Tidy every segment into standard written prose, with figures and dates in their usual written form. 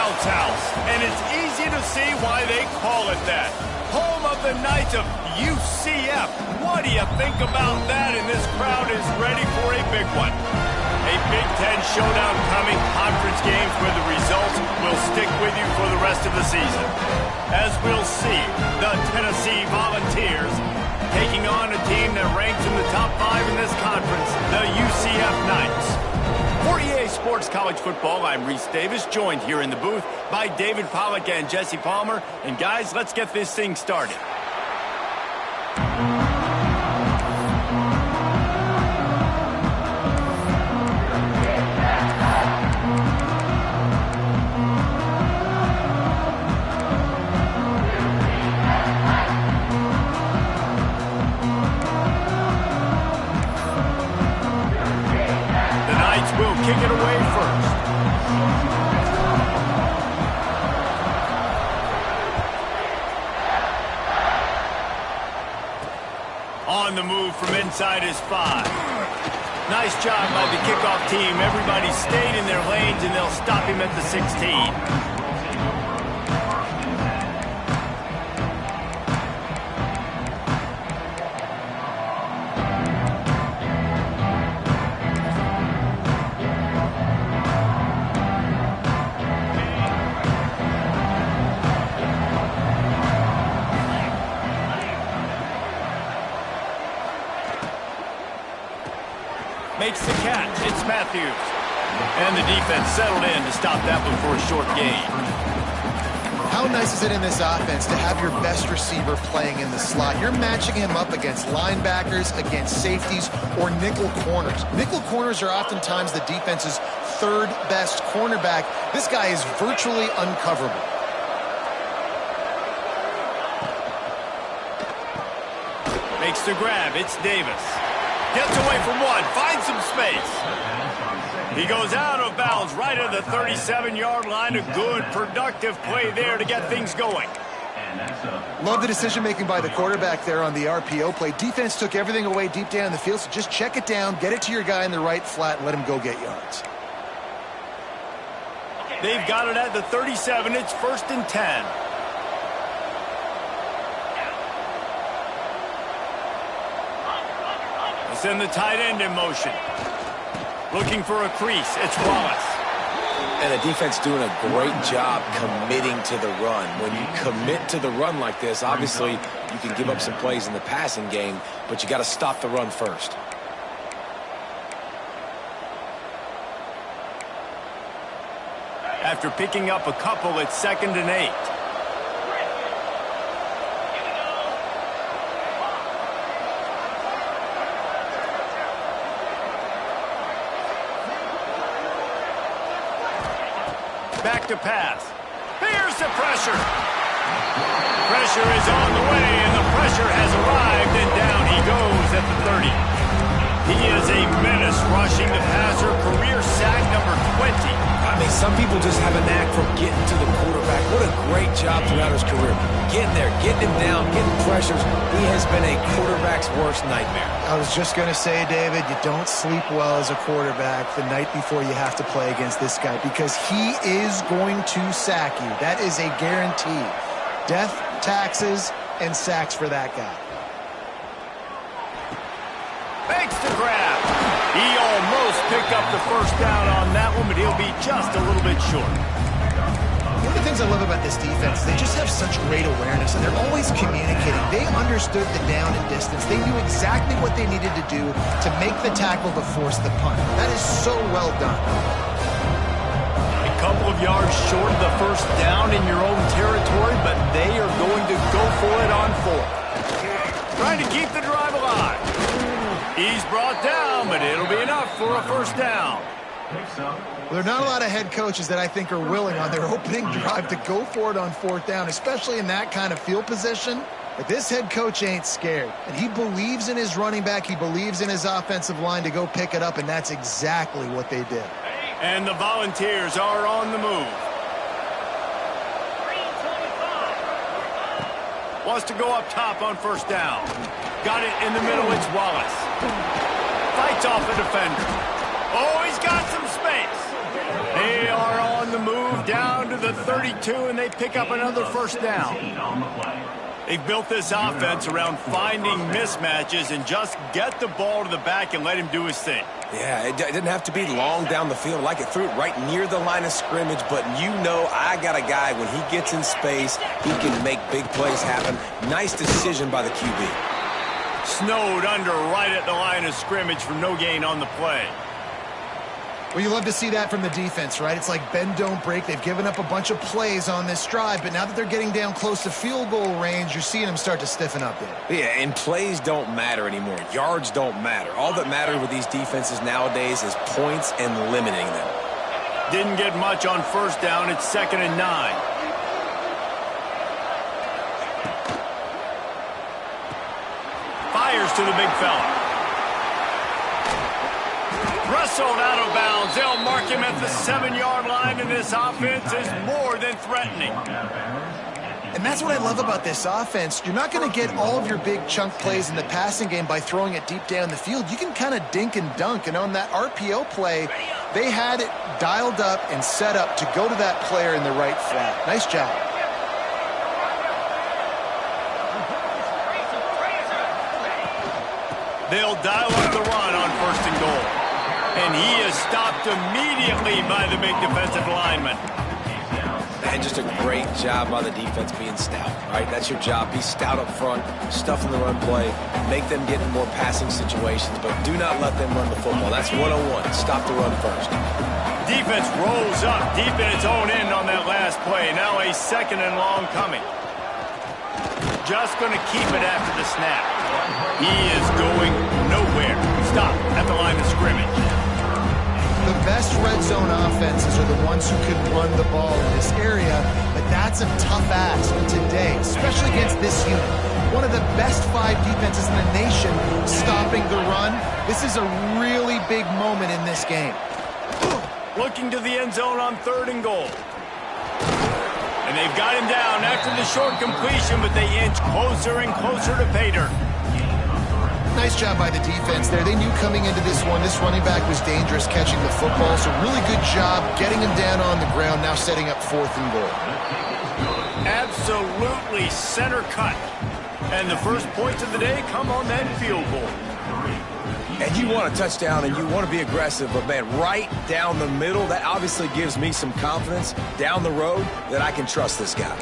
bounce house, and it's easy to see why they call it that. Home of the Knights of UCF. What do you think about that? And this crowd is ready for a big one. A Big Ten showdown coming, conference games where the results will stick with you for the rest of the season. As we'll see, the Tennessee Volunteers taking on a team that ranks in the top 5 in this conference, the UCF Knights. For EA Sports College Football, I'm Reese Davis, joined here in the booth by David Pollack and Jesse Palmer. And guys, let's get this thing started. Kick it away first. On the move from inside his 5. Nice job by the kickoff team. Everybody stayed in their lanes, and they'll stop him at the 16. Makes the catch. It's Matthews. And the defense settled in to stop that one for a short gain. How nice is it in this offense to have your best receiver playing in the slot? You're matching him up against linebackers, against safeties, or nickel corners. Nickel corners are oftentimes the defense's third best cornerback. This guy is virtually uncoverable. Makes the grab. It's Davis. Gets away from one, finds some space. He goes out of bounds right at the 37-yard line. A good, productive play there to get things going. Love the decision-making by the quarterback there on the RPO play. Defense took everything away deep down in the field, so just check it down, get it to your guy in the right flat, and let him go get yards. They've got it at the 37. It's 1st and 10. Send the tight end in motion. Looking for a crease. It's Wallace. And the defense doing a great job committing to the run. When you commit to the run like this, obviously you can give up some plays in the passing game, but you got to stop the run first. After picking up a couple, it's 2nd and 8. Back to pass. Here's the pressure. Pressure is on the way, and the pressure has arrived, and down he goes at the 30. He is a menace rushing the passer, career sack number 20. I mean, some people just have a knack for getting to the quarterback. What a great job throughout his career. Getting there, getting him down, getting pressures. He has been a quarterback's worst nightmare. I was just going to say, David, you don't sleep well as a quarterback the night before you have to play against this guy because he is going to sack you. That is a guarantee. Death, taxes, and sacks for that guy. Makes the grab. He almost picked up the 1st down on that one, but he'll be just a little bit short. One of the things I love about this defense, they just have such great awareness, and they're always communicating. They understood the down and distance. They knew exactly what they needed to do to make the tackle to force the punt. That is so well done. A couple of yards short of the 1st down in your own territory, but they are going to go for it on 4th. Trying to keep the drive alive. He's brought down, but it'll be enough for a 1st down. There are not a lot of head coaches that I think are willing on their opening drive to go for it on 4th down, especially in that kind of field position. But this head coach ain't scared. And he believes in his running back. He believes in his offensive line to go pick it up, and that's exactly what they did. And the Volunteers are on the move. Wants to go up top on 1st down. Got it in the middle. It's Wallace. Fights off a defender. Oh, he's got some space. They are on the move down to the 32, and they pick up another first down. They've built this offense around finding mismatches and just get the ball to the back and let him do his thing. Yeah, it didn't have to be long down the field. Like it threw it right near the line of scrimmage, but you know I got a guy, when he gets in space, he can make big plays happen. Nice decision by the QB. Snowed under right at the line of scrimmage for no gain on the play. Well, you love to see that from the defense, right? It's like bend, don't break. They've given up a bunch of plays on this drive, but now that they're getting down close to field goal range, you're seeing them start to stiffen up there. Yeah, and plays don't matter anymore. Yards don't matter. All that matters with these defenses nowadays is points and limiting them. Didn't get much on first down. It's 2nd and 9. Fires to the big fella. Wrestled out of bounds. They'll mark him at the 7-yard line, and this offense is more than threatening. And that's what I love about this offense. You're not going to get all of your big chunk plays in the passing game by throwing it deep down the field. You can kind of dink and dunk, and on that RPO play, they had it dialed up and set up to go to that player in the right flat. Nice job. They'll dial up the run on 1st and goal. And he is stopped immediately by the big defensive lineman. And just a great job by the defense being stout, right? That's your job. Be stout up front, stuff in the run play, make them get in more passing situations, but do not let them run the football. That's 101. Stop the run first. Defense rolls up deep in its own end on that last play. Now a 2nd and long coming. Just going to keep it after the snap. He is going nowhere. Stop at the line of scrimmage. The best red zone offenses are the ones who can run the ball in this area, but that's a tough ask today, especially against this unit. One of the best 5 defenses in the nation stopping the run. This is a really big moment in this game. Looking to the end zone on 3rd and goal. And they've got him down after the short completion, but they inch closer and closer to pay dirt. Nice job by the defense there. They knew coming into this one, this running back was dangerous catching the football, so really good job getting him down on the ground, now setting up 4th and goal. Absolutely center cut. And the first points of the day come on that field goal. And you want a touchdown and you want to be aggressive, but man, right down the middle, that obviously gives me some confidence down the road that I can trust this guy.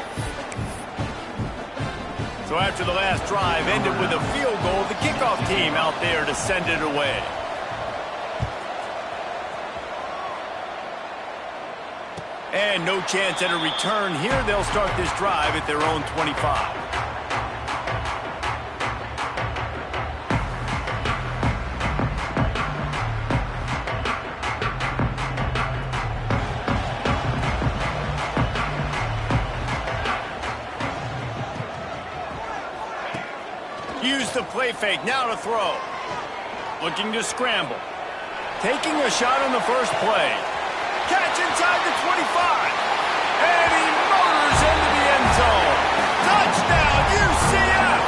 So after the last drive ended with a field goal, the kickoff team out there to send it away. And no chance at a return here. They'll start this drive at their own 25. Use the play fake, now to throw. Looking to scramble. Taking a shot on the first play. Catch inside the 25. And he motors into the end zone. Touchdown, UCF!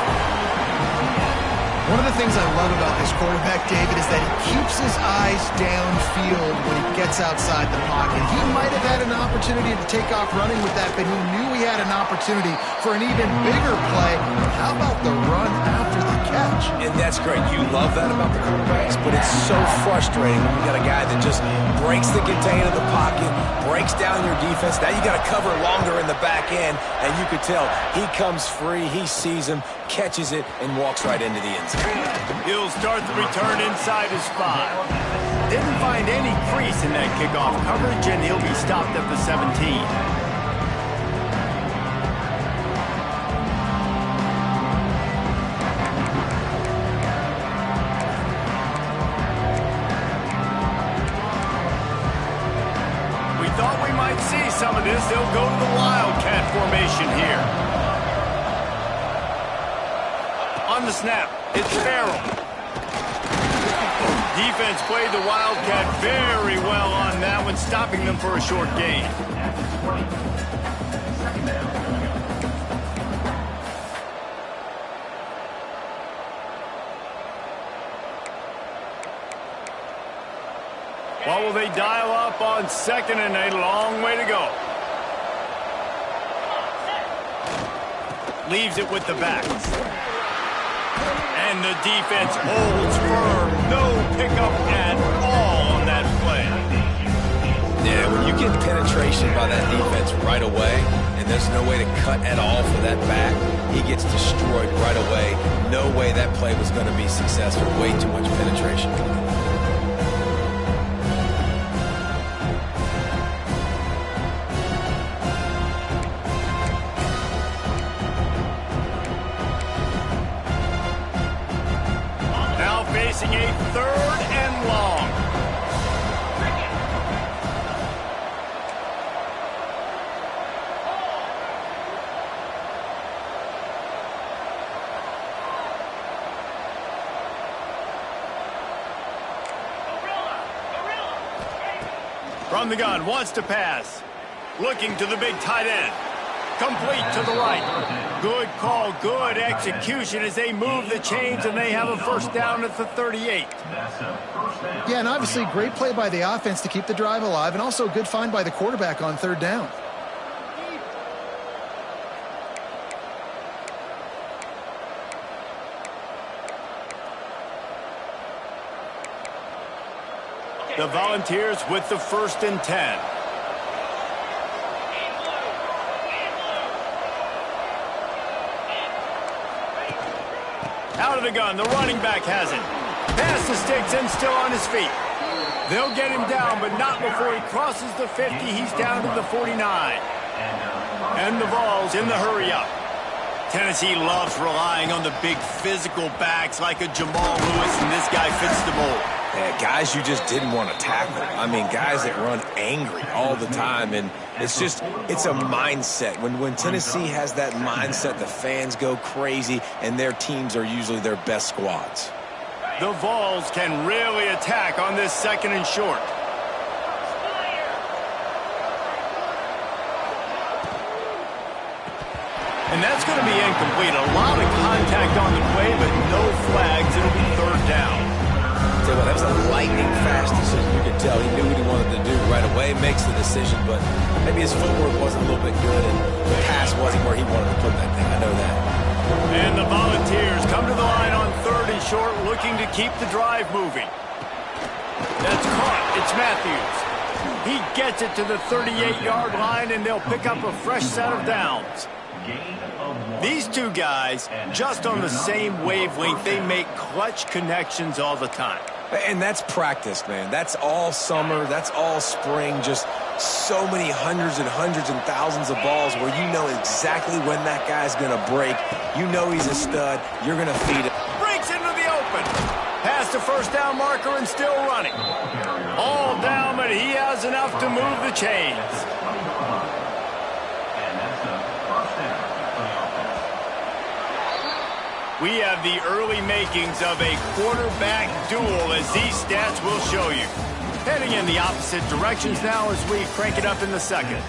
One of the things I love about this quarterback, David, is that he keeps his eyes downfield when he gets outside the pocket. He might have had an opportunity to take off running with that, but he knew he had an opportunity for an even bigger play. How about the run after the catch? And that's great. You love that about the quarterbacks, but it's so frustrating when you got a guy that just breaks the contain of the pocket, breaks down your defense. Now you got to cover longer in the back end, and you could tell he comes free, he sees him, catches it, and walks right into the end zone. He'll start the return inside his 5. Didn't find any crease in that kickoff coverage, and he'll be stopped at the 17. We thought we might see some of this. They'll go to the Wildcat formation here. On the snap, it's Farrell. Defense played the Wildcat very well on that one, stopping them for a short gain. What will they dial up on second and a long way to go? Leaves it with the backs. And the defense holds firm. No pickup at all on that play. Yeah, when you get penetration by that defense right away, and there's no way to cut at all for that back, he gets destroyed right away. No way that play was going to be successful. Way too much penetration. Facing a third and long. From the gun, wants to pass. Looking to the big tight end. Complete to the right. Good call, good execution as they move the chains and they have a first down at the 38. Yeah, and obviously great play by the offense to keep the drive alive, and also a good find by the quarterback on third down. The Volunteers with the 1st and 10. Out of the gun, the running back has it. Pass the sticks and still on his feet. They'll get him down, but not before he crosses the 50. He's down to the 49. And the Vols in the hurry up. Tennessee loves relying on the big physical backs like a Jamal Lewis, and this guy fits the mold. Yeah, guys you just didn't want to tackle. I mean, guys that run angry all the time, and it's a mindset. When Tennessee has that mindset, the fans go crazy, and their teams are usually their best squads. The Vols can really attack on this 2nd and short. And that's going to be incomplete. A lot of contact on the play, but no flags. It'll be 3rd down. Tell you what, that was a lightning fast decision. You could tell he knew what he wanted to do right away. Makes the decision, but maybe his footwork wasn't a little bit good, and the pass wasn't where he wanted to put that thing. I know that. And the Volunteers come to the line on 3rd and short, looking to keep the drive moving. That's caught. It's Matthews. He gets it to the 38-yard line, and they'll pick up a fresh set of downs. These two guys, just on the same wavelength, they make clutch connections all the time. And that's practice, man. That's all summer. That's all spring. Just so many hundreds and thousands of balls where you know exactly when that guy's going to break. You know he's a stud. You're going to feed it. Breaks into the open. Past the first down marker and still running. All down, but he has enough to move the chains. We have the early makings of a quarterback duel, as these stats will show you. Heading in the opposite directions now as we crank it up in the 2nd.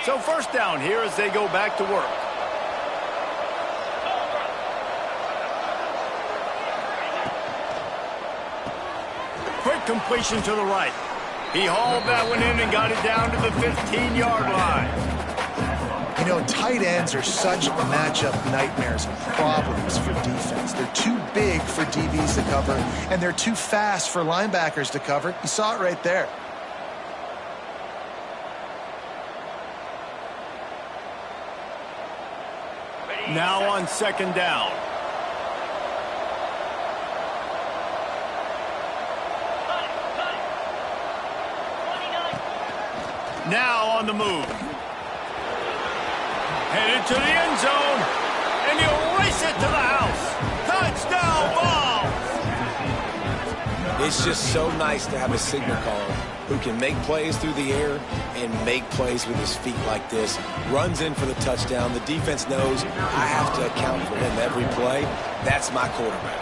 So 1st down here as they go back to work. Quick completion to the right. He hauled that one in and got it down to the 15-yard line. You know, tight ends are such matchup nightmares and problems for defense. They're too big for DBs to cover, and they're too fast for linebackers to cover. You saw it right there. Now on 2nd down. Now on the move. Headed to the end zone. And he'll race it to the house. Touchdown, Vols! It's just so nice to have a signal caller who can make plays through the air and make plays with his feet like this. Runs in for the touchdown. The defense knows I have to account for him every play. That's my quarterback.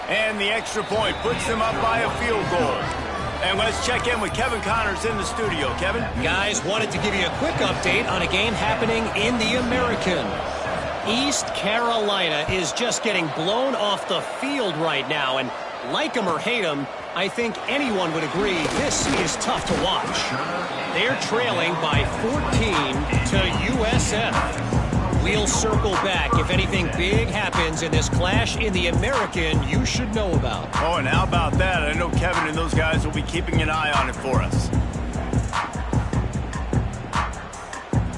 And the extra point puts them up by a field goal. And let's check in with Kevin Connors in the studio. Kevin? Guys, wanted to give you a quick update on a game happening in the American. East Carolina is just getting blown off the field right now. And like him or hate him, I think anyone would agree this is tough to watch. They're trailing by 14 to USF. We'll circle back if anything big happens in this clash in the American you should know about. Oh, and how about that? I know Kevin and those guys will be keeping an eye on it for us.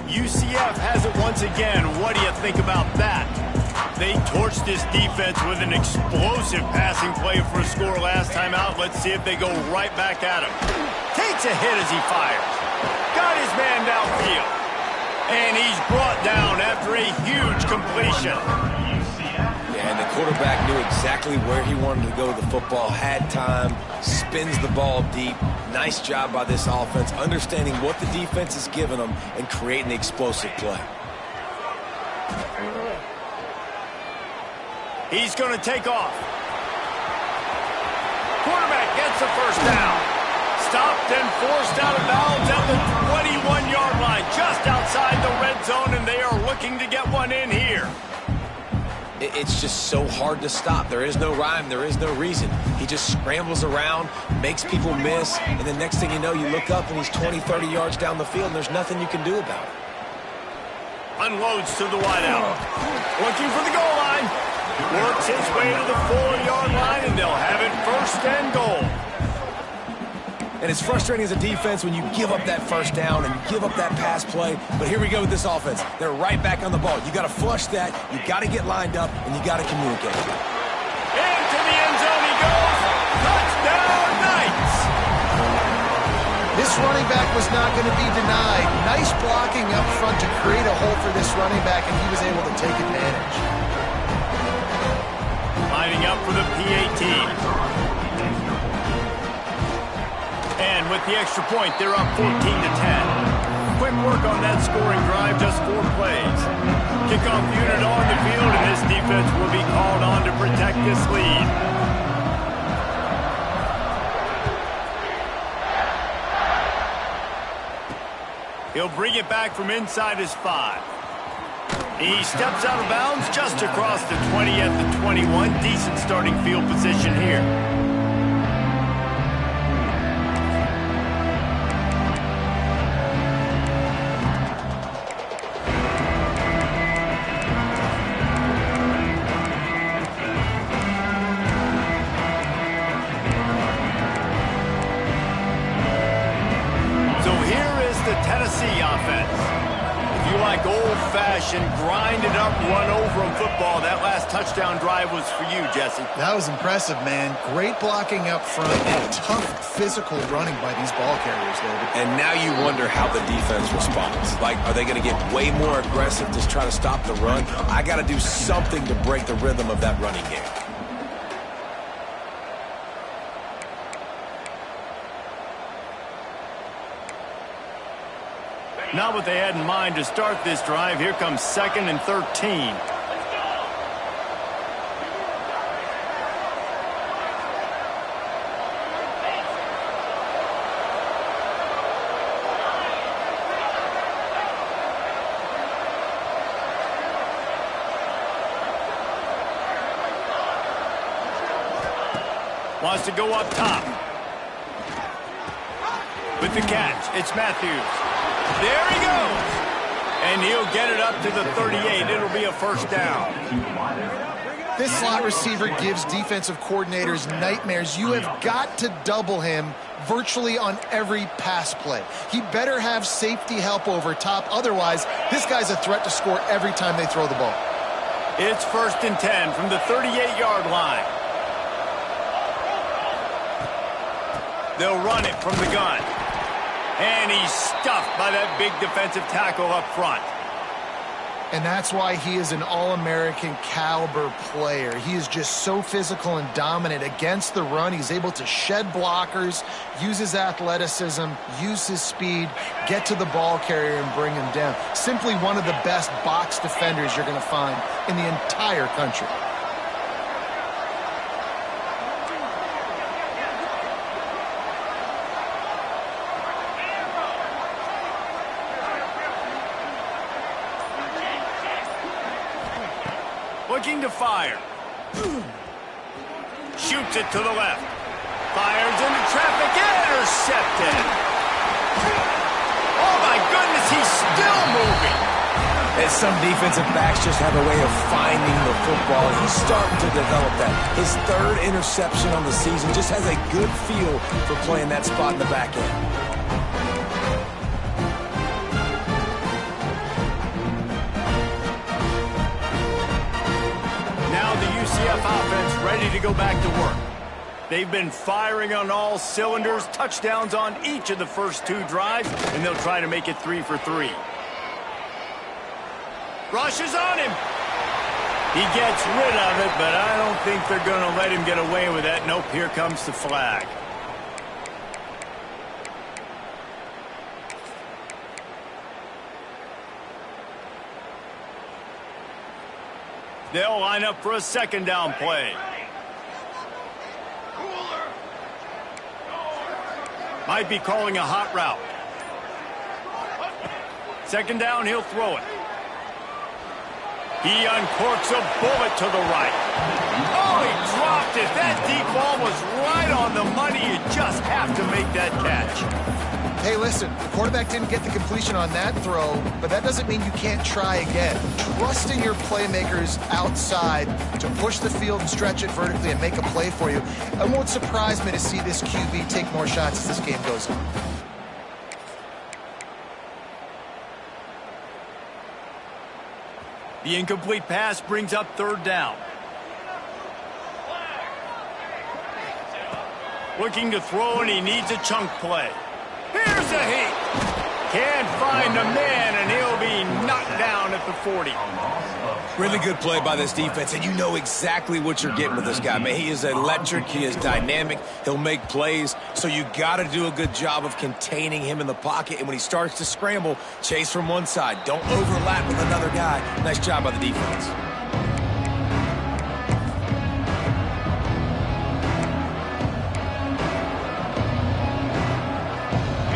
UCF has it once again. What do you think about that? They torched this defense with an explosive passing play for a score last time out. Let's see if they go right back at him. Takes a hit as he fires. Got his man downfield. And he's brought down after a huge completion. Yeah, and the quarterback knew exactly where he wanted to go with the football, had time, spins the ball deep. Nice job by this offense, understanding what the defense is giving them and creating the explosive play. He's going to take off. Quarterback gets the first down. Stopped and forced out of bounds at the 21-yard line, just outside the red zone, and they are looking to get one in here. It's just so hard to stop. There is no rhyme. There is no reason. He just scrambles around, makes people miss, and the next thing you know, you look up and he's 20, 30 yards down the field, and there's nothing you can do about it. Unloads to the wideout. Looking for the goal line. Works his way to the 4-yard line, and they'll have it first and goal. And it's frustrating as a defense when you give up that first down and give up that pass play. But here we go with this offense. They're right back on the ball. You got to flush that. You got to get lined up, and you got to communicate. Into the end zone he goes. Touchdown, Knights. This running back was not going to be denied. Nice blocking up front to create a hole for this running back, and he was able to take advantage. Lining up for the PAT. And with the extra point, they're up 14 to 10. Quick work on that scoring drive, just 4 plays. Kickoff unit on the field, and this defense will be called on to protect this lead. He'll bring it back from inside his 5. He steps out of bounds just across the 20 at the 21. Decent starting field position here. Tennessee offense. If you like old-fashioned, grind-it-up, run-over-'em football, that last touchdown drive was for you, Jesse. That was impressive, man. Great blocking up front and tough physical running by these ball carriers, David. And now you wonder how the defense responds. Like, are they going to get way more aggressive to try to stop the run? I got to do something to break the rhythm of that running game. Not what they had in mind to start this drive. Here comes 2nd and 13. Wants to go up top. With the catch, it's Matthews. There he goes. And he'll get it up to the 38. It'll be a first down. This slot receiver gives defensive coordinators nightmares. You have got to double him virtually on every pass play. He better have safety help over top. Otherwise, this guy's a threat to score every time they throw the ball. It's 1st and 10 from the 38-yard line. They'll run it from the gun. And he's stuffed by that big defensive tackle up front. And that's why he is an All-American caliber player. He is just so physical and dominant against the run. He's able to shed blockers, use his athleticism, use his speed, get to the ball carrier and bring him down. Simply one of the best box defenders you're going to find in the entire country. Looking to fire. Shoots it to the left. Fires into traffic. Intercepted. Oh, my goodness, he's still moving. And some defensive backs just have a way of finding the football. He's starting to develop that. His third interception on the season, just has a good feel for playing that spot in the back end. UCF offense ready to go back to work. They've been firing on all cylinders, touchdowns on each of the first 2 drives, and they'll try to make it 3 for 3. Rushes on him. He gets rid of it, but I don't think they're going to let him get away with that. Nope, here comes the flag. They'll line up for a second down play. Might be calling a hot route. Second down, he'll throw it. He uncorks a bullet to the right. Oh, he dropped it. That deep ball was right on the money. You just have to make that catch. Hey, listen, the quarterback didn't get the completion on that throw, but that doesn't mean you can't try again. Trusting your playmakers outside to push the field and stretch it vertically and make a play for you. It won't surprise me to see this QB take more shots as this game goes on. The incomplete pass brings up third down. Looking to throw, and he needs a chunk play. Here's a heat. Can't find a man, and he'll be knocked down at the 40. Really good play by this defense, and you know exactly what you're getting with this guy, man. He is electric. He is dynamic. He'll make plays, so you got to do a good job of containing him in the pocket, and when he starts to scramble, chase from one side. Don't overlap with another guy. Nice job by the defense.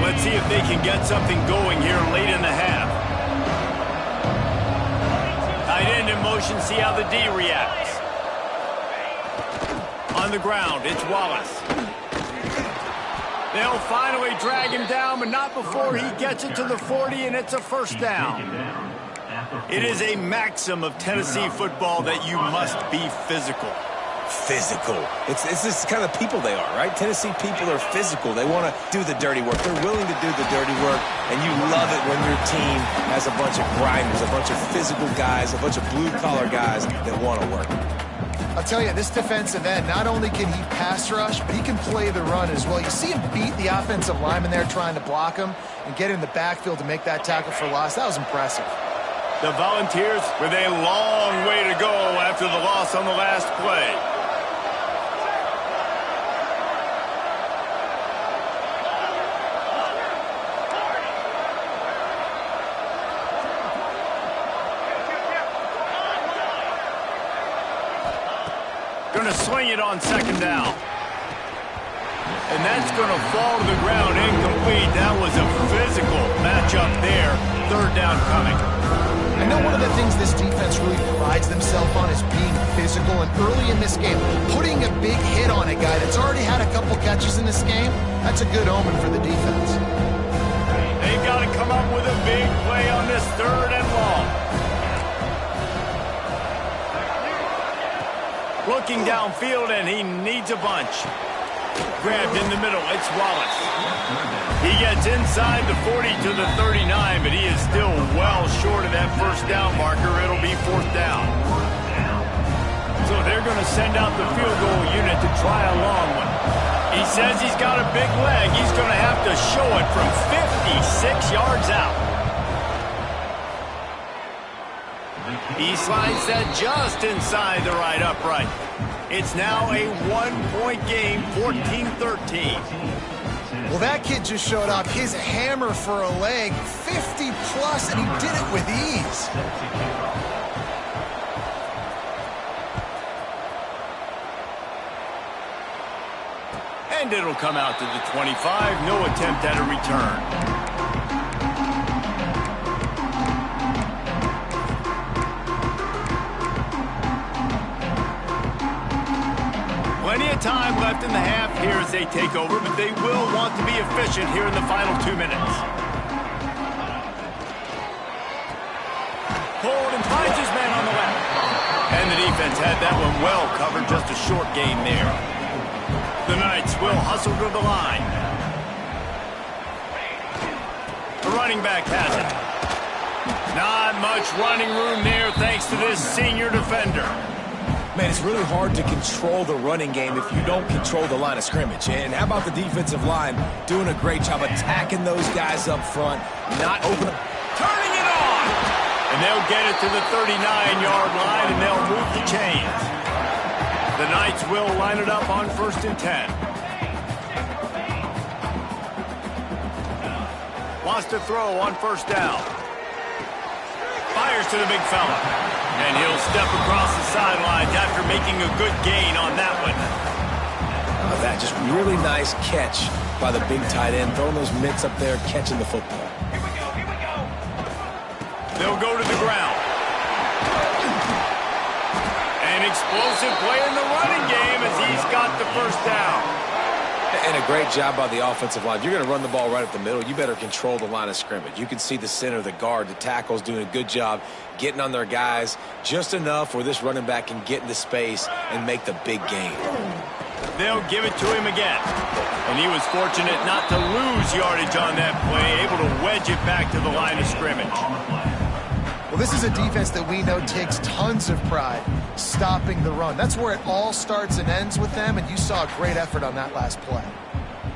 Let's see if they can get something going here late in the half. Tight end in motion, see how the D reacts. On the ground, it's Wallace. They'll finally drag him down, but not before he gets it to the 40, and it's a first down. It is a maxim of Tennessee football that you must be physical. Physical. It's this kind of people they are, right? Tennessee people are physical. They want to do the dirty work. They're willing to do the dirty work, and you love it when your team has a bunch of grinders, a bunch of physical guys, a bunch of blue-collar guys that want to work. I'll tell you, this defensive end, not only can he pass rush, but he can play the run as well. You see him beat the offensive lineman there trying to block him and get in the backfield to make that tackle for loss. That was impressive. The Volunteers with a long way to go after the loss on the last play. Going to swing it on second down. And that's going to fall to the ground incomplete. That was a physical matchup there. Third down coming. I know one of the things this defense really prides themselves on is being physical. And early in this game, putting a big hit on a guy that's already had a couple catches in this game, that's a good omen for the defense. They've got to come up with a big play on this third and long. Looking downfield, and he needs a bunch. Grabbed in the middle, it's Wallace. He gets inside the 40 to the 39, but he is still well short of that first down marker. It'll be fourth down. So they're going to send out the field goal unit to try a long one. He says he's got a big leg. He's going to have to show it from 56 yards out. He slides that just inside the right upright. It's now a one-point game, 14-13. Well, that kid just showed off his hammer for a leg, 50-plus, and he did it with ease. And it'll come out to the 25. No attempt at a return. Plenty of time left in the half here as they take over, but they will want to be efficient here in the final 2 minutes. Hold and finds his man on the left. And the defense had that one well covered, just a short gain there. The Knights will hustle to the line. The running back has it. Not much running room there thanks to this senior defender. Man, it's really hard to control the running game if you don't control the line of scrimmage. And how about the defensive line doing a great job attacking those guys up front, not opening, Turning it on! And they'll get it to the 39-yard line, and they'll move the chains. The Knights will line it up on 1st and 10. Wants to throw on 1st down. Fires to the big fella. And he'll step across the sidelines after making a good gain on that one. that. Just really nice catch by the big tight end, throwing those mitts up there, catching the football. Here we go. They'll go to the ground. An explosive play in the running game as he's got the first down. And a great job by the offensive line. If you're going to run the ball right up the middle, you better control the line of scrimmage. You can see the center, the guard, the tackles doing a good job getting on their guys just enough where this running back can get into space and make the big gain. They'll give it to him again. And he was fortunate not to lose yardage on that play, able to wedge it back to the line of scrimmage. Well, this is a defense that we know takes tons of pride stopping the run. That's where it all starts and ends with them, and you saw a great effort on that last play.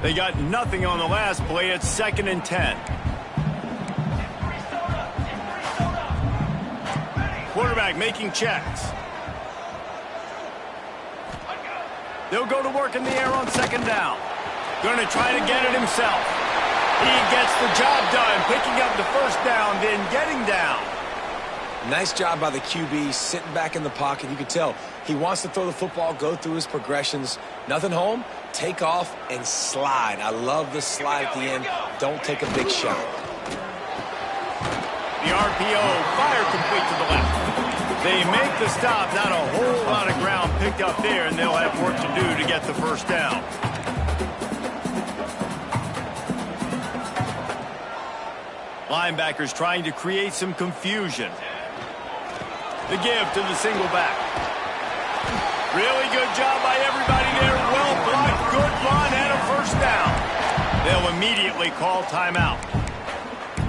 They got nothing on the last play. It's 2nd and 10. Quarterback making checks. They'll go to work in the air on 2nd down. Going to try to get it himself. He gets the job done, picking up the first down, then getting down. Nice job by the QB, sitting back in the pocket. You can tell he wants to throw the football, go through his progressions. Nothing home, take off, and slide. I love the slide at the end. Don't take a big shot. The RPO, fire complete to the left. They make the stop. Not a whole lot of ground picked up there, and they'll have work to do to get the first down. Linebackers trying to create some confusion. The give to the single back. Really good job by everybody there. Well blocked, good run, and a first down. They'll immediately call timeout.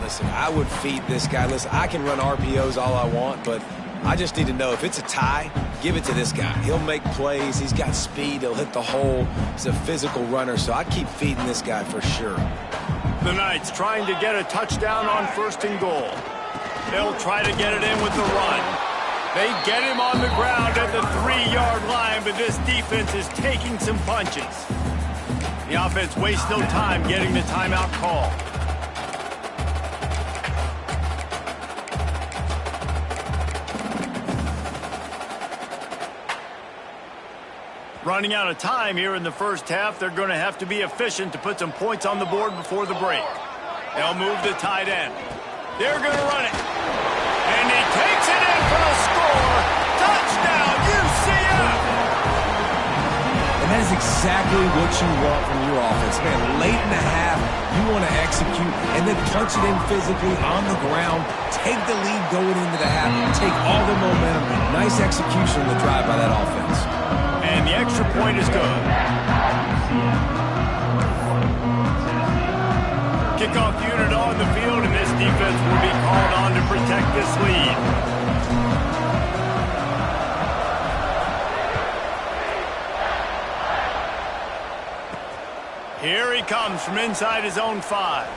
Listen, I would feed this guy. Listen, I can run RPOs all I want, but I just need to know if it's a tie, give it to this guy. He'll make plays. He's got speed. He'll hit the hole. He's a physical runner, so I keep feeding this guy for sure. The Knights trying to get a touchdown on 1st and goal. They'll try to get it in with the run. They get him on the ground at the 3-yard line, but this defense is taking some punches. The offense wastes no time getting the timeout call. Running out of time here in the first half. They're going to have to be efficient to put some points on the board before the break. They'll move the tight end. They're going to run it. And he takes it in for the score. Touchdown, UCF! And that is exactly what you want from your offense. Man, late in the half, you want to execute and then punch it in physically on the ground. Take the lead going into the half. Take all the momentum. Nice execution on the drive by that offense. And the extra point is good. Kickoff unit on the field, and this defense will be called on to protect this lead. Here he comes from inside his own 5.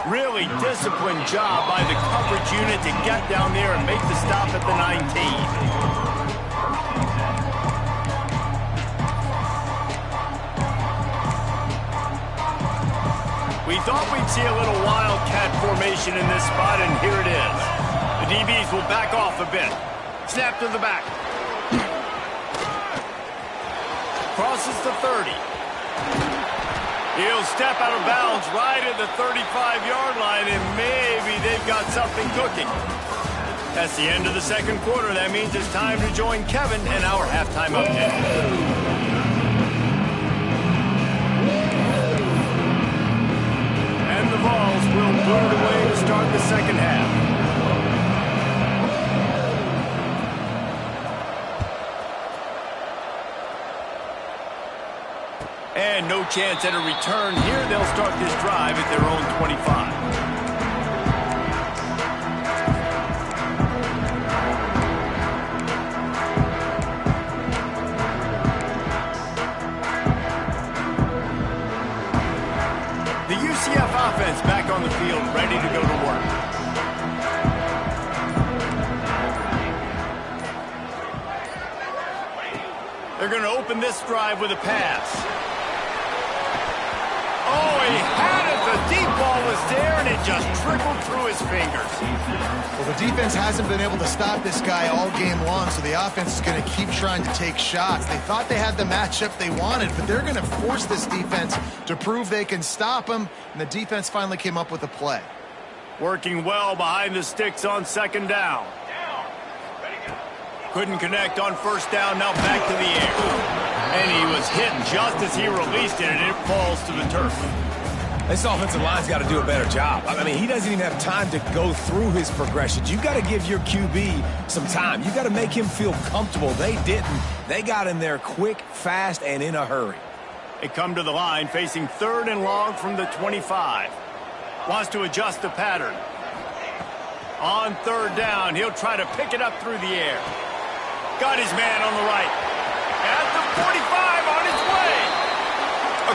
Really disciplined job by the coverage unit to get down there and make the stop at the 19. We thought we'd see a little wildcat formation in this spot, and here it is. The DBs will back off a bit. Snap to the back. Crosses the 30. He'll step out of bounds right at the 35-yard line, and maybe they've got something cooking. That's the end of the second quarter. That means it's time to join Kevin and our halftime update. The Vols will boot it away to start the second half. And no chance at a return here. They'll start this drive at their own 25. The UCF offense back on the field, ready to go to work. They're going to open this drive with a pass. Oh, he had it. The deep ball was there, and it just trickled through his fingers. Well, the defense hasn't been able to stop this guy all game long, so the offense is going to keep trying to take shots. They thought they had the matchup they wanted, but they're going to force this defense to prove they can stop him, and the defense finally came up with a play. Working well behind the sticks on second down. Couldn't connect on first down, now back to the air. And he was hit just as he released it, and it falls to the turf. This offensive line's got to do a better job. I mean, he doesn't even have time to go through his progressions. You've got to give your QB some time. You've got to make him feel comfortable. They didn't. They got in there quick, fast, and in a hurry. They come to the line facing 3rd and long from the 25. Wants to adjust the pattern. On 3rd down, he'll try to pick it up through the air. Got his man on the right. At the 45, on his way.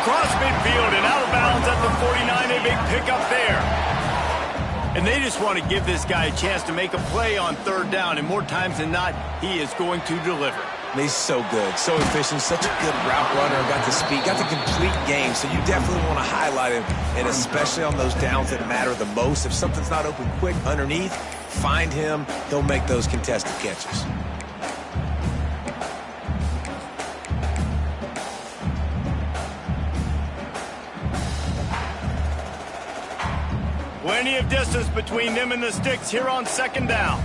Across midfield and out of bounds at the 49, a big pickup there. And they just want to give this guy a chance to make a play on 3rd down, and more times than not, he is going to deliver. He's so good, so efficient, such a good route runner, got the speed, got the complete game, so you definitely want to highlight him, and especially on those downs that matter the most. If something's not open quick underneath, find him, he'll make those contested catches. Plenty of distance between them and the sticks here on 2nd down.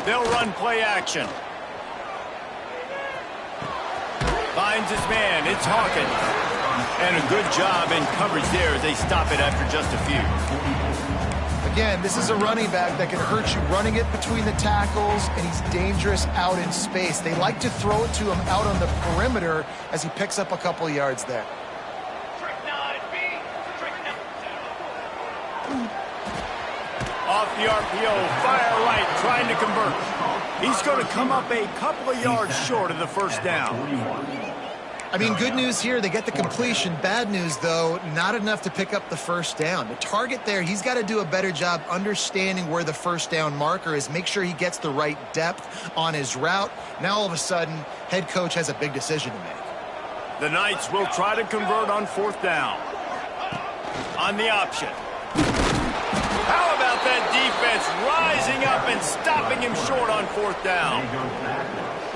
They'll run play action. Finds his man. It's Hawkins. And a good job in coverage there as they stop it after just a few. Again, this is a running back that can hurt you running it between the tackles, and he's dangerous out in space. They like to throw it to him out on the perimeter as he picks up a couple of yards there. Off the RPO, fire right, trying to convert. He's going to come up a couple of yards short of the 1st down. I mean, good news here, they get the completion. Bad news, though, not enough to pick up the 1st down. The target there, he's got to do a better job understanding where the 1st down marker is, make sure he gets the right depth on his route. Now, all of a sudden, head coach has a big decision to make. The Knights will try to convert on 4th down. On the option. How about that defense rising up and stopping him short on 4th down?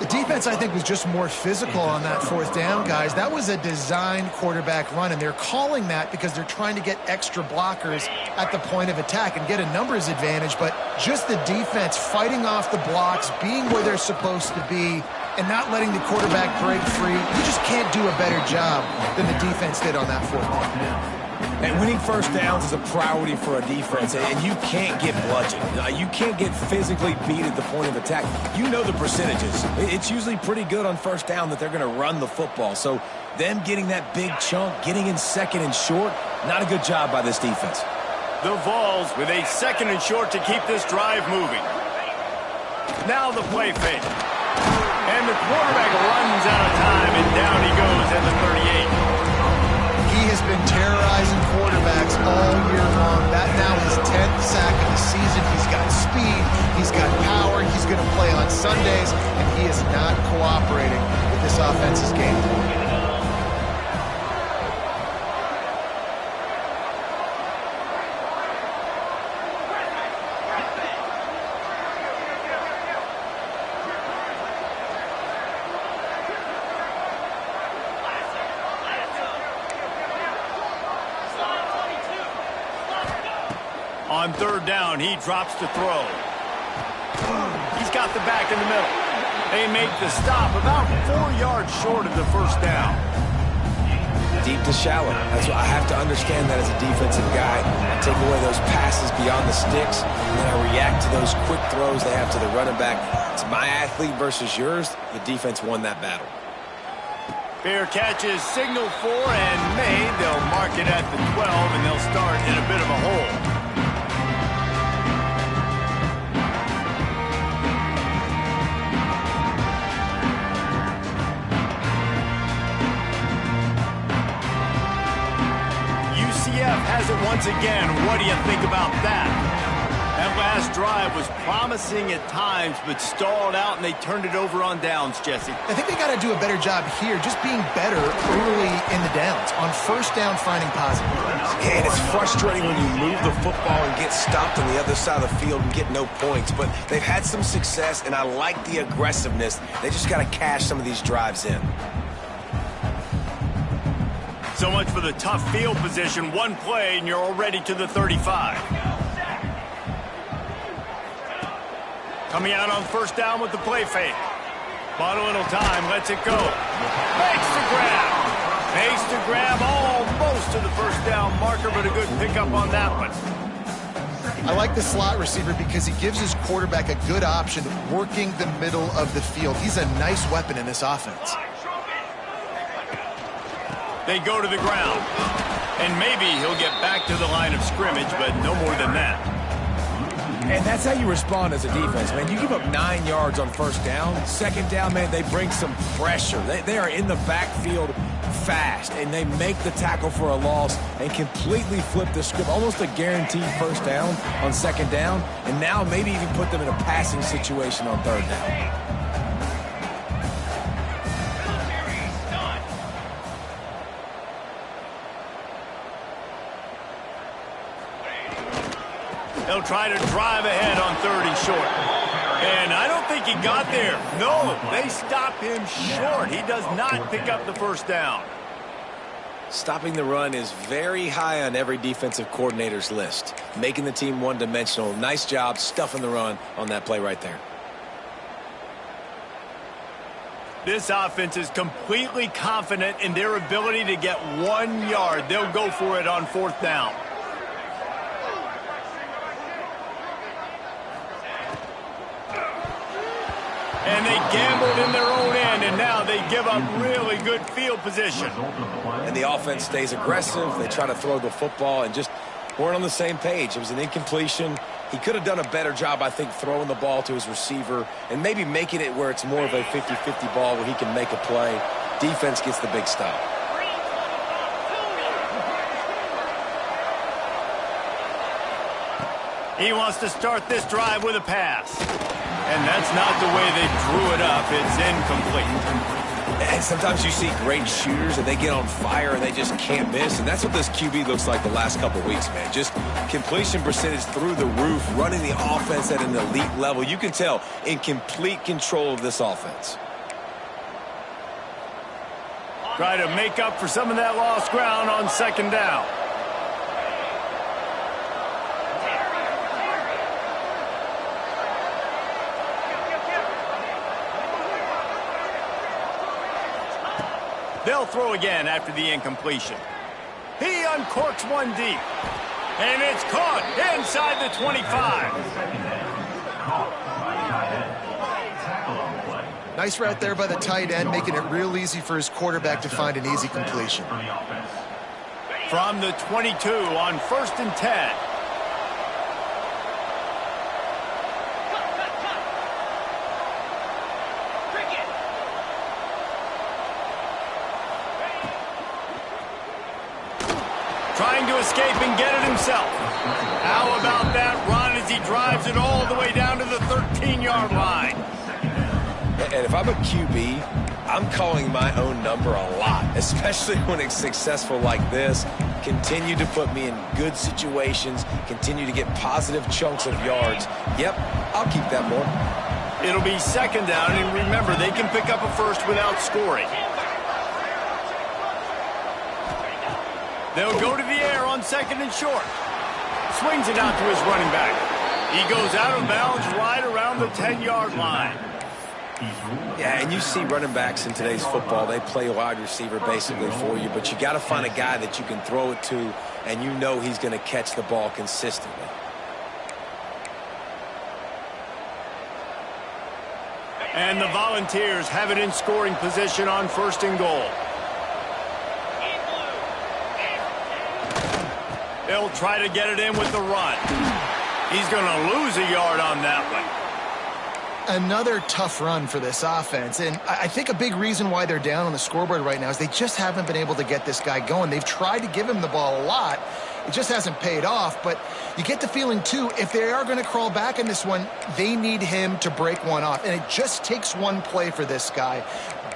The defense, I think, was just more physical on that 4th down, guys. That was a designed quarterback run, and they're calling that because they're trying to get extra blockers at the point of attack and get a numbers advantage, but just the defense fighting off the blocks, being where they're supposed to be, and not letting the quarterback break free. You just can't do a better job than the defense did on that 4th down. And winning 1st downs is a priority for a defense, and you can't get bludgeoned. You can't get physically beat at the point of attack. You know the percentages. It's usually pretty good on 1st down that they're going to run the football. So them getting that big chunk, getting in 2nd and short, not a good job by this defense. The Vols with a 2nd and short to keep this drive moving. Now the play fake. And And the quarterback runs out of time, and down he goes at the 38. He has been terrorizing quarterbacks all year long. That now his 10th sack of the season. He's got speed. He's got power. He's going to play on Sundays, and he is not cooperating with this offense's game plan. On third down, he drops to throw. He's got the back in the middle. They make the stop about 4 yards short of the first down. Deep to shallow. That's what I have to understand that as a defensive guy. I take away those passes beyond the sticks, and then I react to those quick throws they have to the running back. It's my athlete versus yours. The defense won that battle. Fair catch is signaled for and made. They'll mark it at the 12, and they'll start in a bit of a hole. UCF has it once again. What do you think about that? That last drive was promising at times, but stalled out, and they turned it over on downs, Jesse. I think they got to do a better job here, just being better early in the downs, on first down, finding positive plays. And it's frustrating when you move the football and get stopped on the other side of the field and get no points. But they've had some success, and I like the aggressiveness. They just got to cash some of these drives in. So much for the tough field position. One play, and you're already to the 35. Coming out on first down with the play fake. Bought a little time, lets it go. Makes the grab. Makes the grab almost to the first down marker, but a good pickup on that one. I like the slot receiver because he gives his quarterback a good option working the middle of the field. He's a nice weapon in this offense. They go to the ground. And maybe he'll get back to the line of scrimmage, but no more than that. And that's how you respond as a defense, man. You give up 9 yards on first down. Second down, man, they bring some pressure. They are in the backfield fast, and they make the tackle for a loss and completely flip the script. Almost a guaranteed first down on second down, and now maybe even put them in a passing situation on third down. They'll try to drive ahead on 30 short. And I don't think he got there. No, they stop him short. He does not pick up the first down. Stopping the run is very high on every defensive coordinator's list. Making the team one-dimensional. Nice job stuffing the run on that play right there. This offense is completely confident in their ability to get 1 yard. They'll go for it on fourth down. And they gambled in their own end, and now they give up really good field position. And the offense stays aggressive. They try to throw the football and just weren't on the same page. It was an incompletion. He could have done a better job, I think, throwing the ball to his receiver and maybe making it where it's more of a 50-50 ball where he can make a play. Defense gets the big stop. He wants to start this drive with a pass. And that's not the way they drew it up. It's incomplete. And sometimes you see great shooters and they get on fire and they just can't miss. And that's what this QB looks like the last couple weeks, man. Just completion percentage through the roof, running the offense at an elite level. You can tell in complete control of this offense. Try to make up for some of that lost ground on second down. They'll throw again after the incompletion. He uncorks one deep. And it's caught inside the 25. Nice route there by the tight end, making it real easy for his quarterback to find an easy completion. From the 22 on 1st and 10. Trying to escape and get it himself. How about that run as he drives it all the way down to the 13-yard line? And if I'm a QB, I'm calling my own number a lot, especially when it's successful like this. Continue to put me in good situations, continue to get positive chunks of yards. Yep, I'll keep that more. It'll be second down, and remember, they can pick up a first without scoring. They'll go to the air on second and short. Swings it out to his running back. He goes out of bounds right around the 10-yard line. Yeah, and you see running backs in today's football, they play wide receiver basically for you, but you got to find a guy that you can throw it to, and you know he's going to catch the ball consistently. And the Volunteers have it in scoring position on first and goal. They'll try to get it in with the run. He's going to lose a yard on that one. Another tough run for this offense, and I think a big reason why they're down on the scoreboard right now is they just haven't been able to get this guy going. They've tried to give him the ball a lot. It just hasn't paid off, but you get the feeling, too, if they are going to crawl back in this one, they need him to break one off, and it just takes one play for this guy.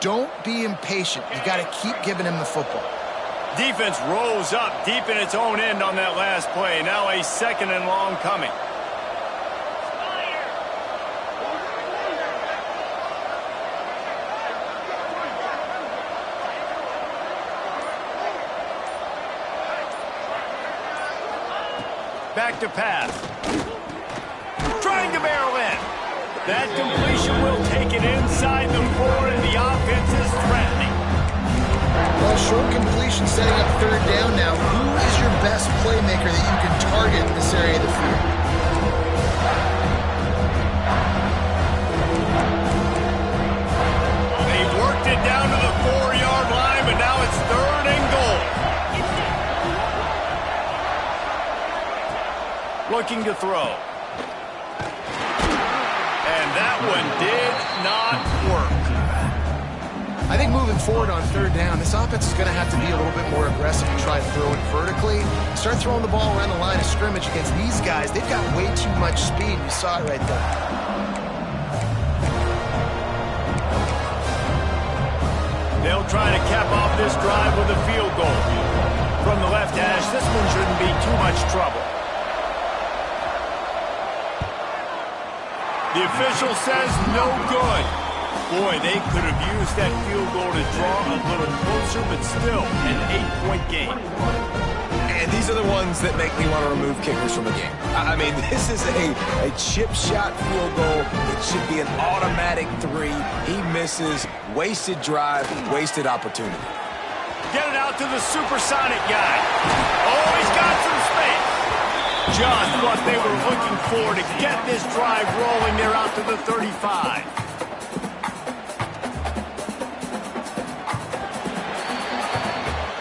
Don't be impatient. You got to keep giving him the football. Defense rolls up deep in its own end on that last play. Now a second and long coming. Back to pass. Trying to barrel in. That completion will take it inside the 4, and the offense is threatening. Well, short completion setting up third down now. Who is your best playmaker that you can target in this area of the field? They've worked it down to the 4-yard line, but now it's third and goal. Looking to throw. And that one did not work. I think moving forward on third down, this offense is going to have to be a little bit more aggressive and try to throw it vertically. Start throwing the ball around the line of scrimmage against these guys. They've got way too much speed. You saw it right there. They'll try to cap off this drive with a field goal. From the left hash, this one shouldn't be too much trouble. The official says no good. Boy, they could have used that field goal to draw a little closer, but still an 8-point game. And these are the ones that make me want to remove kickers from the game. I mean, this is a chip shot field goal. It should be an automatic 3. He misses. Wasted drive, wasted opportunity. Get it out to the supersonic guy. Oh, he's got some space. Just what they were looking for to get this drive rolling. They're out to the 35.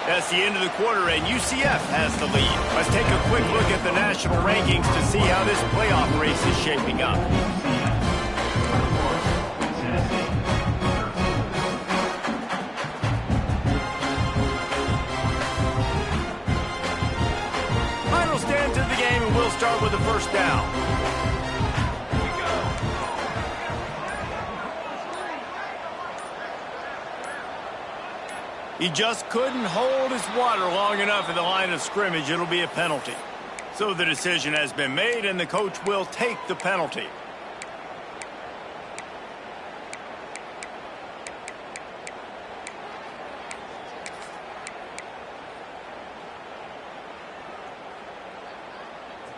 That's the end of the quarter, and UCF has the lead. Let's take a quick look at the national rankings to see how this playoff race is shaping up. Final stand to the game, and we'll start with the first down. He just couldn't hold his water long enough at the line of scrimmage. It'll be a penalty. So the decision has been made, and the coach will take the penalty.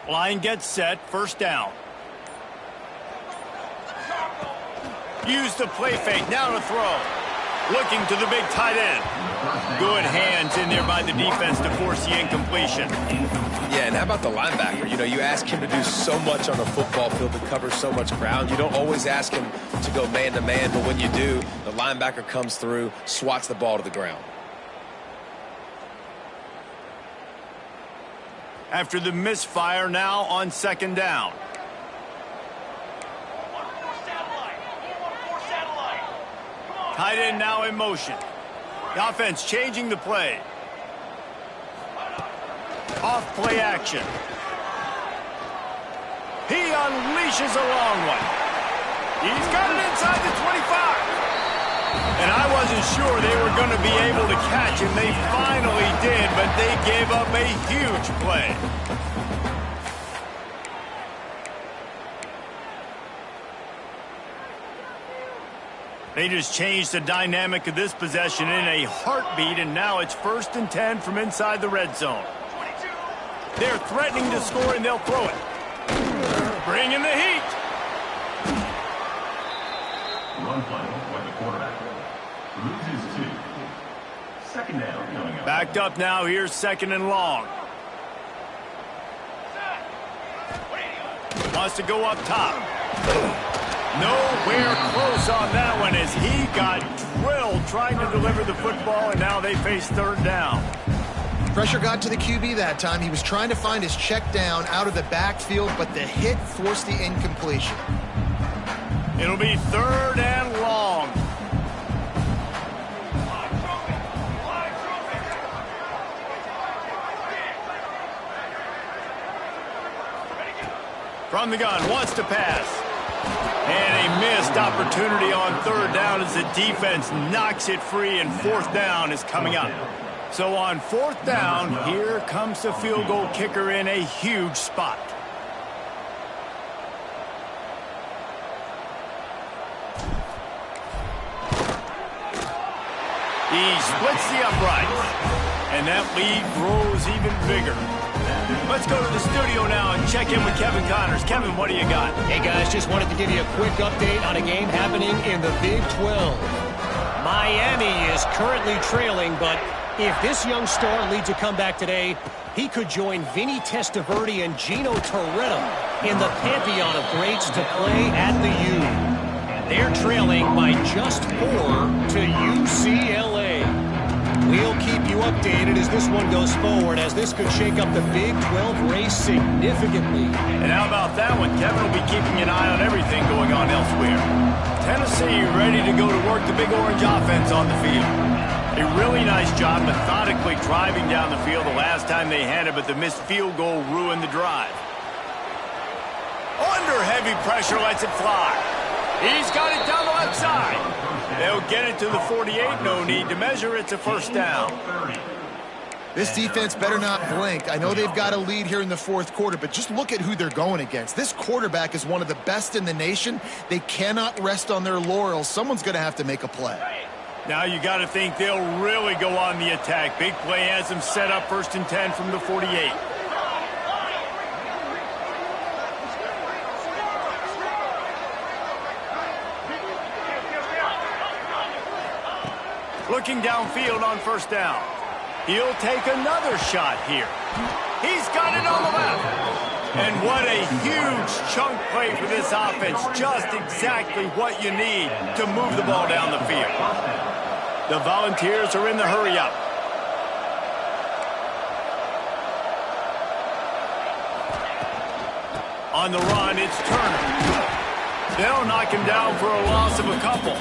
Line gets set, first down. Use the play fake, now to throw. Looking to the big tight end. Good hands in there by the defense to force the incompletion. Yeah, and how about the linebacker? You know, you ask him to do so much on a football field, to cover so much ground. You don't always ask him to go man-to-man, but when you do, the linebacker comes through, swats the ball to the ground. After the misfire, now on second down. Tight end now in motion. The offense changing the play. Off play action. He unleashes a long one. He's got it inside the 25. And I wasn't sure they were going to be able to catch him. They finally did, but they gave up a huge play. They just changed the dynamic of this possession in a heartbeat, and now it's 1st and 10 from inside the red zone. They're threatening to score, and they'll throw it. Bring in the heat. Run play with the quarterback. Loses 2. Second down coming up. Backed up now. Here's 2nd and long. Wants to go up top. Nowhere close on that one as he got drilled trying to deliver the football, and now they face 3rd down. Pressure got to the QB that time. He was trying to find his check down out of the backfield, but the hit forced the incompletion. It'll be 3rd and long. From the gun, wants to pass. And a missed opportunity on 3rd down as the defense knocks it free, and 4th down is coming up. So on 4th down, here comes the field goal kicker in a huge spot. He splits the uprights, and that lead grows even bigger. Let's go to the studio now and check in with Kevin Connors. Kevin, what do you got? Hey, guys, just wanted to give you a quick update on a game happening in the Big 12. Miami is currently trailing, but if this young star leads a comeback today, he could join Vinny Testaverde and Gino Torretta in the pantheon of greats to play at the U. They're trailing by just 4 to UCLA. We'll keep you updated as this one goes forward, as this could shake up the Big 12 race significantly. And how about that one? Kevin will be keeping an eye on everything going on elsewhere. Tennessee ready to go to work the Big Orange offense on the field. A really nice job methodically driving down the field the last time they had it, but the missed field goal ruined the drive. Under heavy pressure, lets it fly. He's got it down the left side. They'll get it to the 48. No need to measure. It's a 1st down. This defense better not blink. I know they've got a lead here in the 4th quarter, but just look at who they're going against. This quarterback is one of the best in the nation. They cannot rest on their laurels. Someone's going to have to make a play. Now you got to think they'll really go on the attack. Big play has them set up 1st and 10 from the 48. Looking downfield on 1st down. He'll take another shot here. He's got it on the left. And what a huge chunk play for this offense. Just exactly what you need to move the ball down the field. The Volunteers are in the hurry-up. On the run, it's Turner. They'll knock him down for a loss of a couple.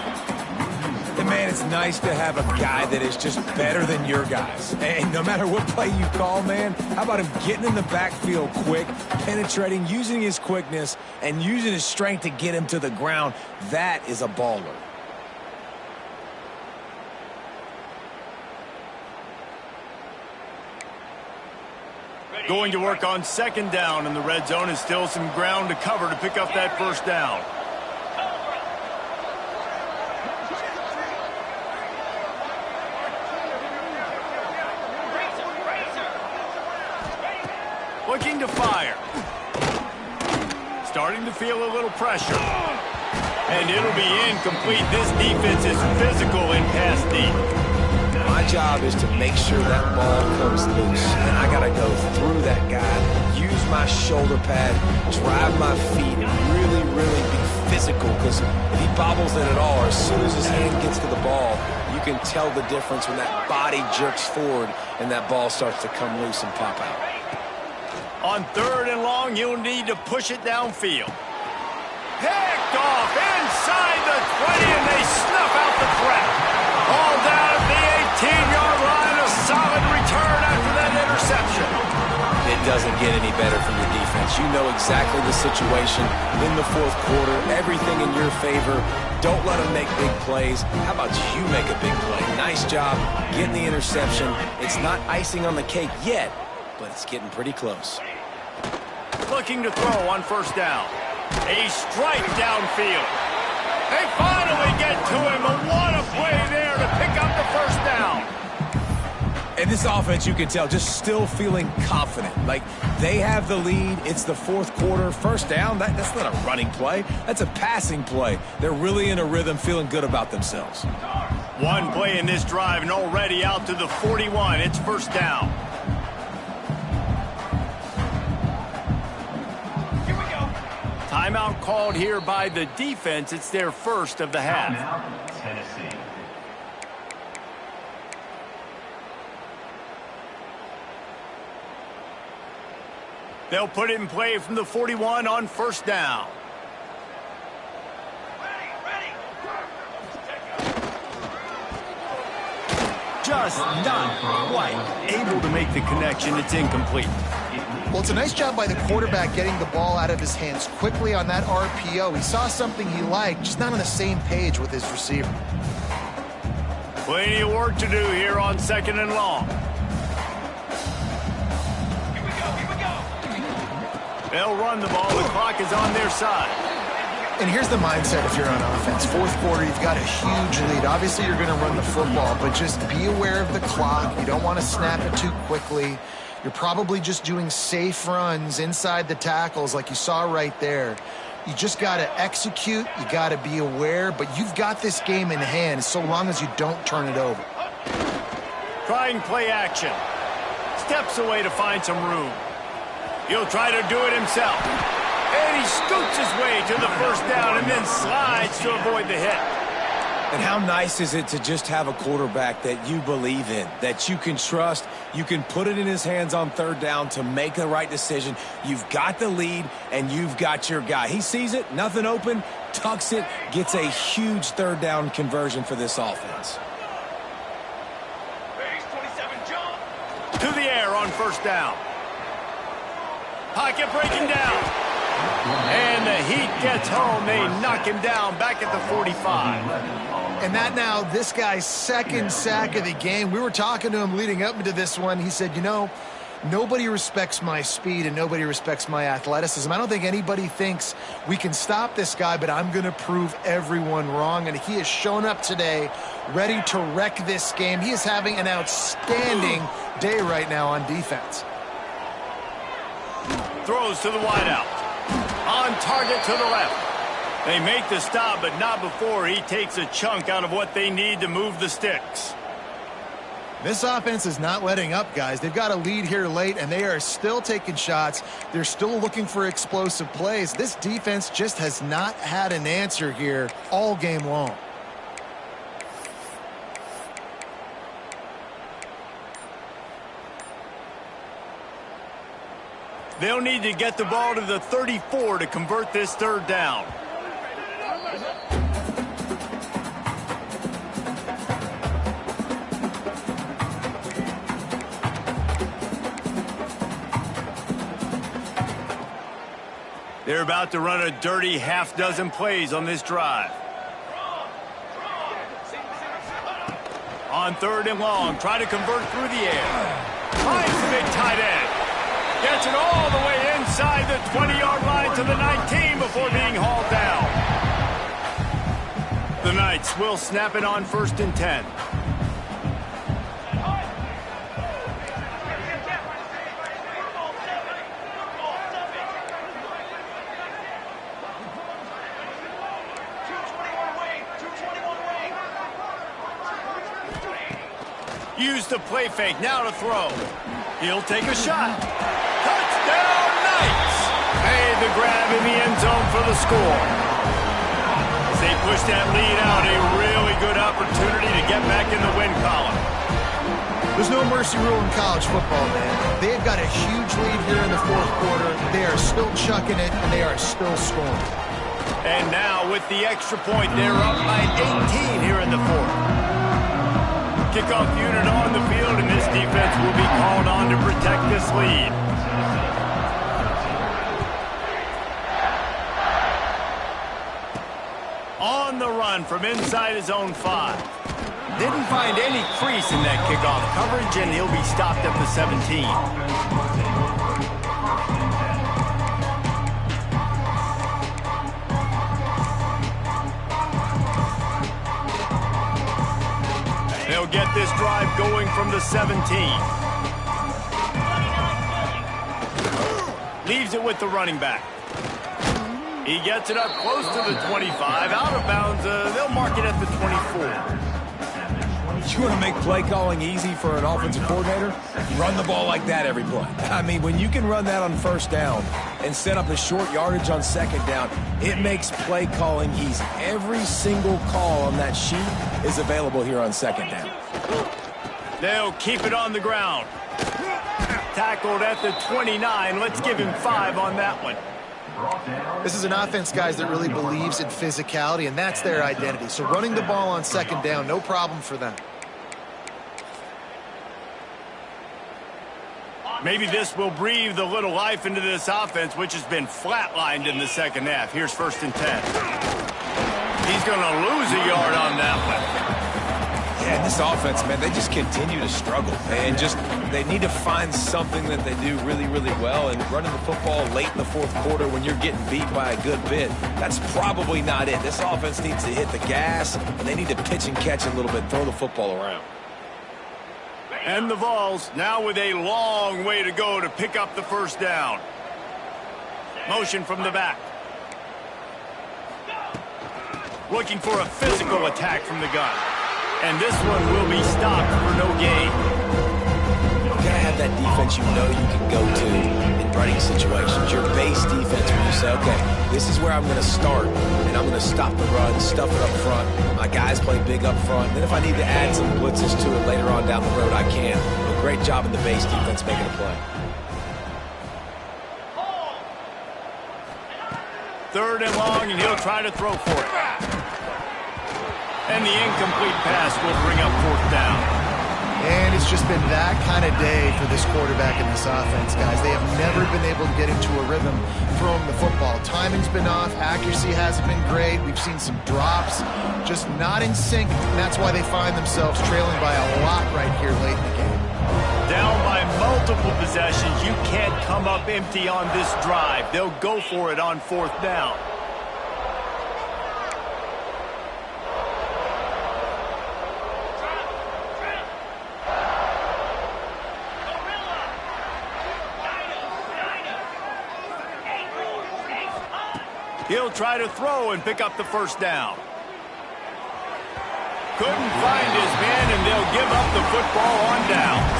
And man, it's nice to have a guy that is just better than your guys. And no matter what play you call, man, how about him getting in the backfield quick, penetrating, using his quickness, and using his strength to get him to the ground? That is a baller. Going to work on 2nd down in the red zone, and still some ground to cover to pick up that 1st down. Looking to fire. Starting to feel a little pressure. And it'll be incomplete. This defense is physical in pass deep. My job is to make sure that ball comes loose. And I got to go through that guy, use my shoulder pad, drive my feet, and really, really be physical. Because if he bobbles it at all, or as soon as his hand gets to the ball, you can tell the difference when that body jerks forward and that ball starts to come loose and pop out. On 3rd and long, you'll need to push it downfield. Picked off inside the 20, and they snuff out the threat. All down at the 18-yard line, a solid return after that interception. doesn't get any better from your defense. You know exactly the situation in the fourth quarter, everything in your favor. Don't let them make big plays. How about you make a big play? Nice job getting the interception. It's not icing on the cake yet, but it's getting pretty close. Looking to throw on first down. A strike downfield. They finally get to him, and what a play there to pick up the first down. And this offense, you can tell, just still feeling confident. Like, they have the lead. It's the fourth quarter. First down, that's not a running play. That's a passing play. They're really in a rhythm, feeling good about themselves. One play in this drive, and already out to the 41. It's first down. Here we go. Timeout called here by the defense. It's their first of the half. Now, Tennessee. They'll put it in play from the 41 on first down. Just not quite able to make the connection. It's incomplete. Well, it's a nice job by the quarterback getting the ball out of his hands quickly on that RPO. He saw something he liked, just not on the same page with his receiver. Plenty of work to do here on second and long. They'll run the ball. The clock is on their side. And here's the mindset if you're on offense. Fourth quarter, you've got a huge lead. Obviously, you're going to run the football, but just be aware of the clock. You don't want to snap it too quickly. You're probably just doing safe runs inside the tackles like you saw right there. You just got to execute. You got to be aware, but you've got this game in hand so long as you don't turn it over. Trying play action. Steps away to find some room. He'll try to do it himself. And he scoots his way to the first down and then slides to avoid the hit. And how nice is it to just have a quarterback that you believe in, that you can trust, you can put it in his hands on third down to make the right decision. You've got the lead, and you've got your guy. He sees it, nothing open, tucks it, gets a huge third down conversion for this offense. To the air on first down. Pocket breaking down. And the Heat gets home. They knock him down back at the 45. And that now, this guy's second sack of the game. We were talking to him leading up into this one. He said, you know, nobody respects my speed and nobody respects my athleticism. I don't think anybody thinks we can stop this guy, but I'm going to prove everyone wrong. And he has shown up today ready to wreck this game. He is having an outstanding day right now on defense. Throws to the wideout. On target to the left. They make the stop, but not before he takes a chunk out of what they need to move the sticks. This offense is not letting up, guys. They've got a lead here late, and they are still taking shots. They're still looking for explosive plays. This defense just has not had an answer here all game long. They'll need to get the ball to the 34 to convert this third down. They're about to run a dirty half-dozen plays on this drive. On third and long, try to convert through the air. Finds the big tight end. Gets it all the way inside the 20-yard line to the 19 before being hauled down. The Knights will snap it on first and 10. Use the play fake, now to throw. He'll take a shot. Touchdown, Knights! Made the grab in the end zone for the score. As they push that lead out, a really good opportunity to get back in the win column. There's no mercy rule in college football, man. They have got a huge lead here in the fourth quarter. They are still chucking it, and they are still scoring. And now, with the extra point, they're up by 18 here in the fourth. Kickoff unit on the field, and this defense will be called on to protect this this lead. On the run from inside his own 5. Didn't find any crease in that kickoff coverage, and he'll be stopped at the 17. They'll get this drive going from the 17. Leaves it with the running back. He gets it up close to the 25. Out of bounds, they'll mark it at the 24. You want to make play calling easy for an offensive coordinator? Run the ball like that every play. I mean, when you can run that on first down and set up a short yardage on second down, it makes play calling easy. Every single call on that sheet is available here on second down. They'll keep it on the ground. Tackled at the 29. Let's give him 5 on that one. This is an offense, guys, that really believes in physicality, and that's their identity. So running the ball on second down, no problem for them. Maybe this will breathe a little life into this offense, which has been flatlined in the second half. Here's 1st and 10. He's going to lose a yard on that one. Yeah, this offense, man, they just continue to struggle. And they need to find something that they do really, really well. And running the football late in the 4th quarter when you're getting beat by a good bit, that's probably not it. This offense needs to hit the gas, and they need to pitch and catch a little bit, throw the football around. And the Vols now with a long way to go to pick up the 1st down. Motion from the back. Looking for a physical attack from the gun. And this one will be stopped for no gain. You gotta have that defense you know you can go to in running situations. Your base defense where you say, okay, this is where I'm going to start, and I'm going to stop the run, stuff it up front. My guys play big up front. Then if I need to add some blitzes to it later on down the road, I can. But great job in the base defense making a play. 3rd and long, and he'll try to throw for it. And the incomplete pass will bring up 4th down. And it's just been that kind of day for this quarterback in this offense, guys. They have never been able to get into a rhythm throwing the football. Timing's been off. Accuracy hasn't been great. We've seen some drops, just not in sync. And that's why they find themselves trailing by a lot right here late in the game. Down by multiple possessions. You can't come up empty on this drive. They'll go for it on 4th down. He'll try to throw and pick up the 1st down. Couldn't find his man, and they'll give up the football on downs.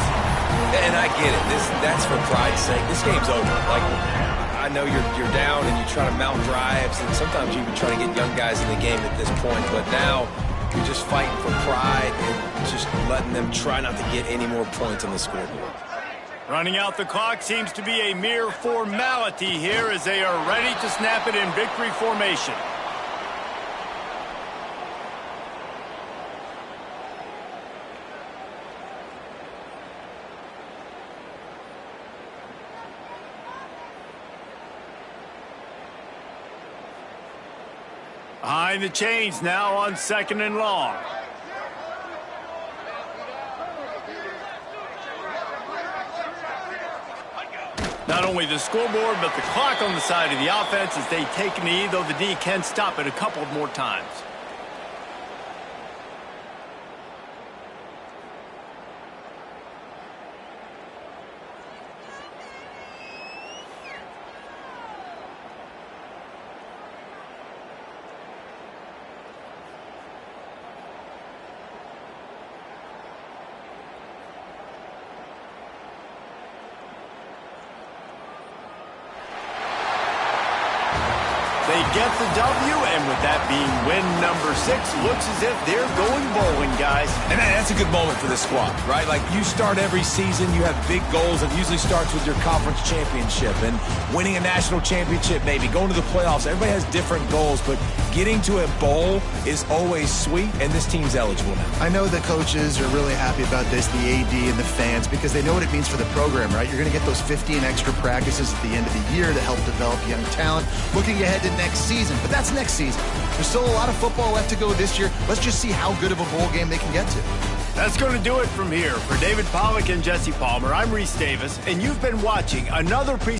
And I get it. That's for pride's sake. This game's over. Like, I know you're down and you try to mount drives, and sometimes you even try to get young guys in the game at this point. But now you're just fighting for pride and just letting them try not to get any more points on the scoreboard. Running out the clock seems to be a mere formality here as they are ready to snap it in victory formation. Behind the chains now on 2nd and long. Not only the scoreboard, but the clock on the side of the offense as they take a knee, though the D can stop it a couple more times. They get the W, and with that being win number 6, looks as if they're going bowling, guys. And that's a good moment for this squad, right? Like, you start every season, you have big goals. It usually starts with your conference championship and winning a national championship, maybe going to the playoffs. Everybody has different goals, but getting to a bowl is always sweet, and this team's eligible now. I know the coaches are really happy about this, the AD and the fans, because they know what it means for the program, right? You're going to get those 50 and extra practices at the end of the year to help develop young talent. Looking ahead to next season, but that's next season. There's still a lot of football left to go this year. Let's just see how good of a bowl game they can get to. That's going to do it from here. For David Pollack and Jesse Palmer, I'm Reese Davis, and you've been watching another